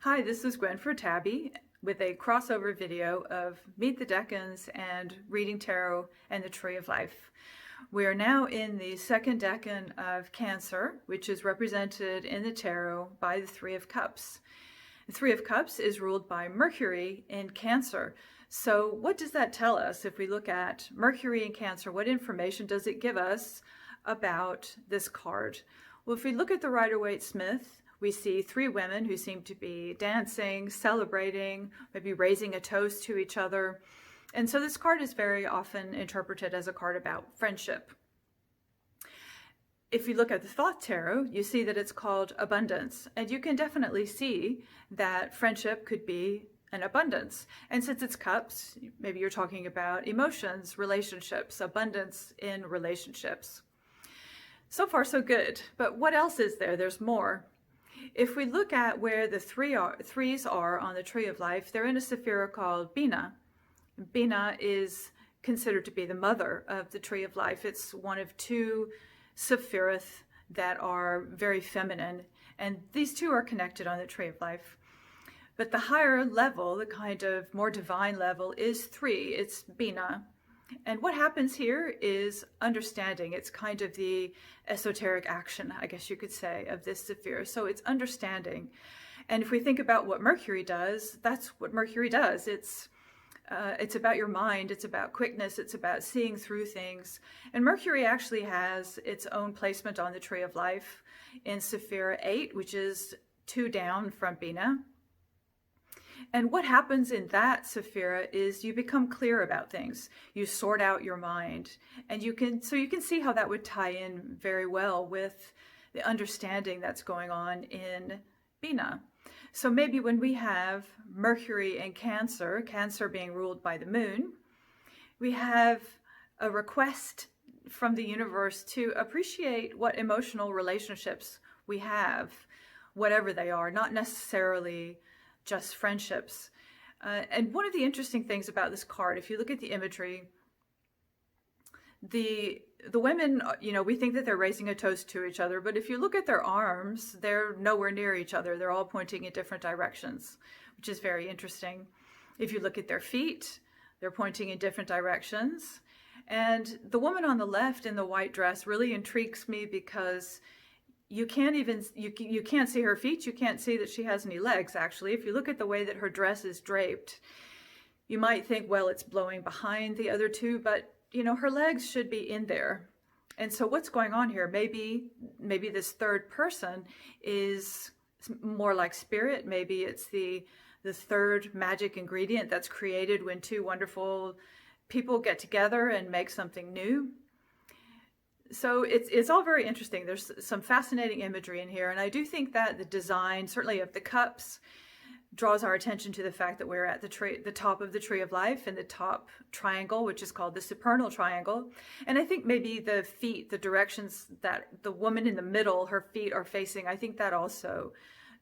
Hi, this is Gwen for Tabby with a crossover video of Meet the Decans and Reading Tarot and the Tree of Life. We are now in the second decan of Cancer, which is represented in the tarot by the Three of Cups. The Three of Cups is ruled by Mercury in Cancer. So what does that tell us? If we look at Mercury in Cancer, what information does it give us about this card? Well, if we look at the Rider-Waite-Smith, we see three women who seem to be dancing, celebrating, maybe raising a toast to each other. And so this card is very often interpreted as a card about friendship. If you look at the Thoth Tarot, you see that it's called abundance. And you can definitely see that friendship could be an abundance. And since it's cups, maybe you're talking about emotions, relationships, abundance in relationships. So far, so good. But what else is there? There's more. If we look at where the threes are on the Tree of Life, they're in a sephira called Bina. Bina is considered to be the mother of the Tree of Life. It's one of two sephirot that are very feminine, and these two are connected on the Tree of Life. But the higher level, the kind of more divine level, is 3. It's Bina. And what happens here is understanding. It's kind of the esoteric action, I guess you could say, of this sephira. So it's understanding. And if we think about what Mercury does, that's what Mercury does. It's about your mind. It's about quickness. It's about seeing through things. And Mercury actually has its own placement on the Tree of Life in Sephira 8, which is 2 down from Bina. And what happens in that sephira is you become clear about things. You sort out your mind, and you can see how that would tie in very well with the understanding that's going on in Bina. So maybe when we have Mercury in Cancer, Cancer being ruled by the moon, we have a request from the universe to appreciate what emotional relationships we have, whatever they are, not necessarily just friendships. And one of the interesting things about this card, if you look at the imagery, the women, we think that they're raising a toast to each other, but if you look at their arms, they're nowhere near each other. They're all pointing in different directions, which is very interesting. If you look at their feet, they're pointing in different directions. And the woman on the left in the white dress really intrigues me because you can't see her feet. You can't see that she has any legs, actually. If you look at the way that her dress is draped, you might think, well, it's blowing behind the other two, but her legs should be in there. And so what's going on here? Maybe this third person is more like spirit. Maybe it's the third magic ingredient that's created when two wonderful people get together and make something new. So it's all very interesting. There's some fascinating imagery in here, and I do think that the design, certainly of the cups, draws our attention to the fact that we're at the top of the Tree of Life, in the top triangle, which is called the supernal triangle. And I think maybe the feet, the directions that the woman in the middle, her feet are facing, I think that also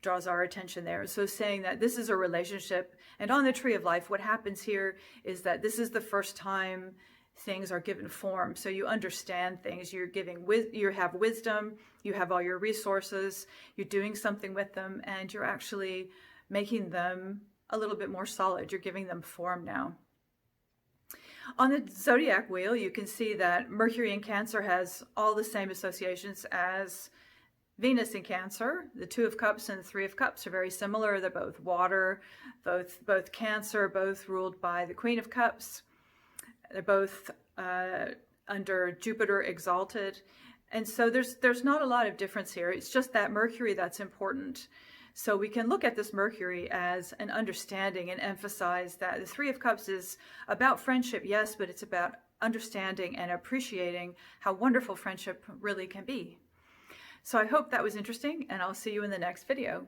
draws our attention there. So saying that this is a relationship, and on the Tree of Life, what happens here is that this is the first time things are given form. So you understand things, you have wisdom, you have all your resources, you're doing something with them, and you're actually making them a little bit more solid. You're giving them form now. On the zodiac wheel, you can see that Mercury in Cancer has all the same associations as Venus in Cancer. The 2 of Cups and the 3 of Cups are very similar. They're both water, both Cancer, both ruled by the Queen of Cups. They're both under Jupiter exalted. And so there's not a lot of difference here. It's just that Mercury that's important. So we can look at this Mercury as an understanding and emphasize that the 3 of Cups is about friendship, yes, but it's about understanding and appreciating how wonderful friendship really can be. So I hope that was interesting, and I'll see you in the next video.